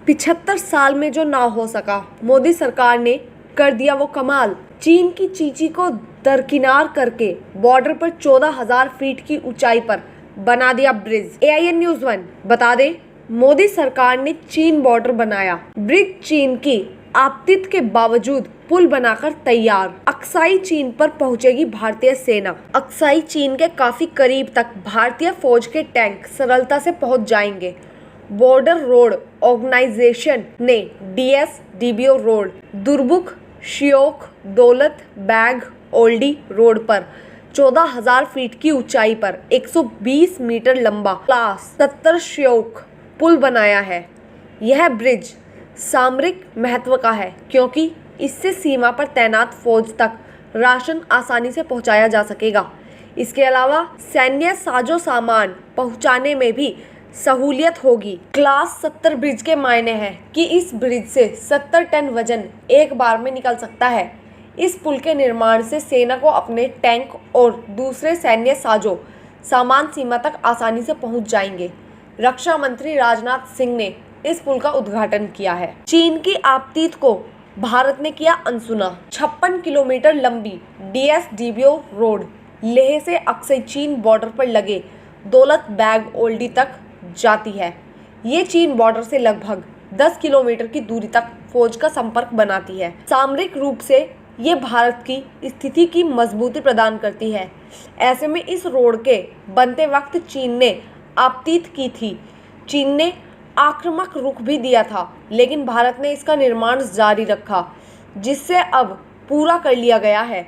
75 साल में जो ना हो सका, मोदी सरकार ने कर दिया वो कमाल। चीन की चीची को दरकिनार करके बॉर्डर पर 14,000 फीट की ऊंचाई पर बना दिया ब्रिज। AIN न्यूज़ 1 बता दे, मोदी सरकार ने चीन बॉर्डर बनाया ब्रिज। चीन की आपत्ति के बावजूद पुल बनाकर तैयार। अक्साई चीन पर पहुंचेगी भारतीय सेना। अक्साई चीन के काफी करीब तक भारतीय फौज के टैंक सरलता से पहुंच जाएंगे। बॉर्डर रोड ऑर्गेनाइजेशन ने DSDBO रोड, दुर्बुक, श्योक, दौलत बैग, ओल्डी रोड पर 14,000 फीट की ऊंचाई पर 120 मीटर लंबा क्लास 70 श्योक पुल बनाया है। यह ब्रिज सामरिक महत्व का है क्योंकि इससे सीमा पर तैनात फौज तक राशन आसानी से पहुंचाया जा सकेगा। इसके अलावा सैन्य साजो सामान पहुंचाने में भी सहूलियत होगी। क्लास 70 ब्रिज के मायने हैं कि इस ब्रिज से 70 टन वजन एक बार में निकल सकता है। इस पुल के निर्माण से सेना को अपने टैंक और दूसरे सैन्य साजो सामान सीमा तक आसानी से पहुंच जाएंगे। रक्षा मंत्री राजनाथ सिंह ने इस पुल का उद्घाटन किया है। चीन की आपत्ति को भारत ने किया अनसुना। 56 किलोमीटर लंबी DSDBO रोड लेह से अक्साई चीन बॉर्डर पर लगे दौलत बैग ओल्डी तक जाती है। ये चीन बॉर्डर से लगभग 10 किलोमीटर की दूरी तक फौज का संपर्क बनाती है। सामरिक रूप से ये भारत की स्थिति की मजबूती प्रदान करती है। ऐसे में इस रोड के बनते वक्त चीन ने आपत्ति की थी। चीन ने आक्रामक रुख भी दिया था, लेकिन भारत ने इसका निर्माण जारी रखा, जिससे अब पूरा कर लिया गया है।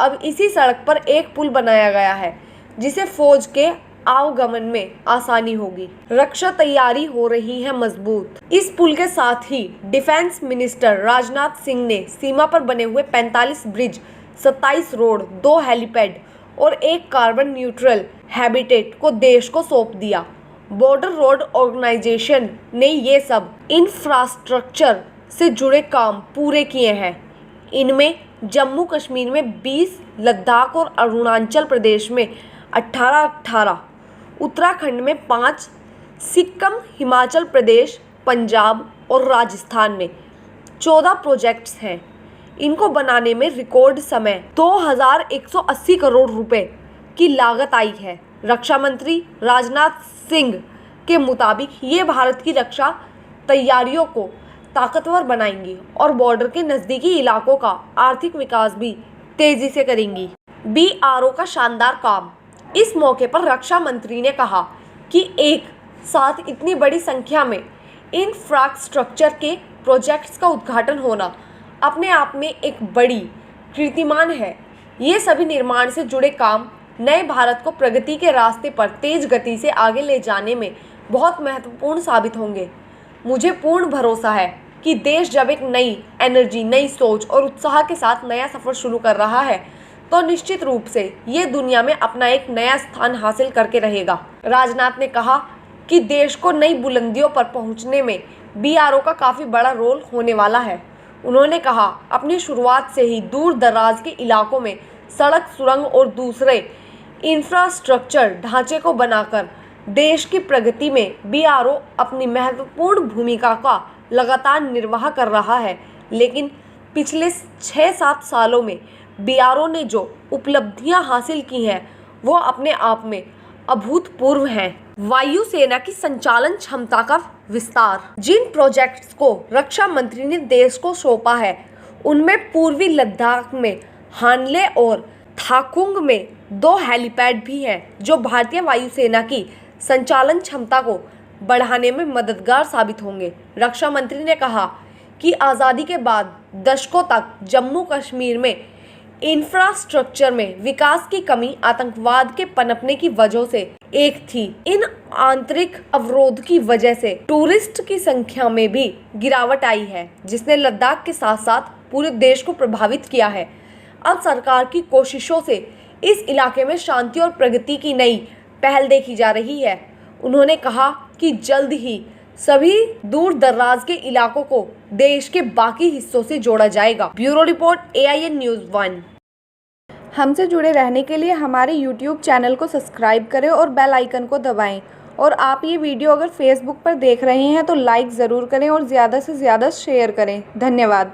अब इसी सड़क पर एक पुल बनाया गया है, जिसे फौज के आवागमन में आसानी होगी। रक्षा तैयारी हो रही है मजबूत। इस पुल के साथ ही डिफेंस मिनिस्टर राजनाथ सिंह ने सीमा पर बने हुए 45 ब्रिज, 27 रोड, 2 हेलीपैड और एक कार्बन न्यूट्रल हैबिटेट को देश को सौंप दिया। बॉर्डर रोड ऑर्गेनाइजेशन ने ये सब इंफ्रास्ट्रक्चर से जुड़े काम पूरे किए हैं। इनमें जम्मू कश्मीर में 20, लद्दाख और अरुणाचल प्रदेश में 18, उत्तराखंड में 5, सिक्किम, हिमाचल प्रदेश, पंजाब और राजस्थान में 14 प्रोजेक्ट्स हैं। इनको बनाने में रिकॉर्ड समय 2,180 करोड़ रुपए की लागत आई है। रक्षा मंत्री राजनाथ सिंह के मुताबिक ये भारत की रक्षा तैयारियों को ताकतवर बनाएंगी और बॉर्डर के नज़दीकी इलाकों का आर्थिक विकास भी तेजी से करेंगी। BRO का शानदार काम। इस मौके पर रक्षा मंत्री ने कहा कि एक साथ इतनी बड़ी संख्या में इंफ्रास्ट्रक्चर के प्रोजेक्ट्स का उद्घाटन होना अपने आप में एक बड़ी कीर्तिमान है। ये सभी निर्माण से जुड़े काम नए भारत को प्रगति के रास्ते पर तेज गति से आगे ले जाने में बहुत महत्वपूर्ण साबित होंगे। मुझे पूर्ण भरोसा है कि देश जब एक नई एनर्जी, नई सोच और उत्साह के साथ नया सफ़र शुरू कर रहा है, तो निश्चित रूप से ये दुनिया में अपना एक नया स्थान हासिल करके रहेगा। राजनाथ ने कहा कि देश को नई बुलंदियों पर पहुंचने में BRO का काफ़ी बड़ा रोल होने वाला है। उन्होंने कहा, अपनी शुरुआत से ही दूर दराज के इलाकों में सड़क, सुरंग और दूसरे इंफ्रास्ट्रक्चर ढांचे को बनाकर देश की प्रगति में BRO अपनी महत्वपूर्ण भूमिका का लगातार निर्वाह कर रहा है। लेकिन पिछले 6-7 सालों में BRO ने जो उपलब्धियां हासिल की हैं, वो अपने आप में अभूतपूर्व हैं। वायुसेना की संचालन क्षमता का विस्तार। जिन प्रोजेक्ट्स को रक्षा मंत्री ने देश को सौंपा है, उनमें पूर्वी लद्दाख में हानले और थाकुंग में 2 हेलीपैड भी हैं, जो भारतीय वायुसेना की संचालन क्षमता को बढ़ाने में मददगार साबित होंगे। रक्षा मंत्री ने कहा कि आज़ादी के बाद दशकों तक जम्मू कश्मीर में इंफ्रास्ट्रक्चर में विकास की कमी आतंकवाद के पनपने की वजह से एक थी। इन आंतरिक अवरोध की वजह से टूरिस्ट की संख्या में भी गिरावट आई है, जिसने लद्दाख के साथ साथ पूरे देश को प्रभावित किया है। अब सरकार की कोशिशों से इस इलाके में शांति और प्रगति की नई पहल देखी जा रही है। उन्होंने कहा कि जल्द ही सभी दूर दराज के इलाकों को देश के बाकी हिस्सों से जोड़ा जाएगा। Bureau report, AIN news 1। हमसे जुड़े रहने के लिए हमारे YouTube चैनल को सब्सक्राइब करें और बेल आइकन को दबाएं और आप ये वीडियो अगर फेसबुक पर देख रहे हैं तो लाइक ज़रूर करें और ज़्यादा से ज़्यादा शेयर करें। धन्यवाद।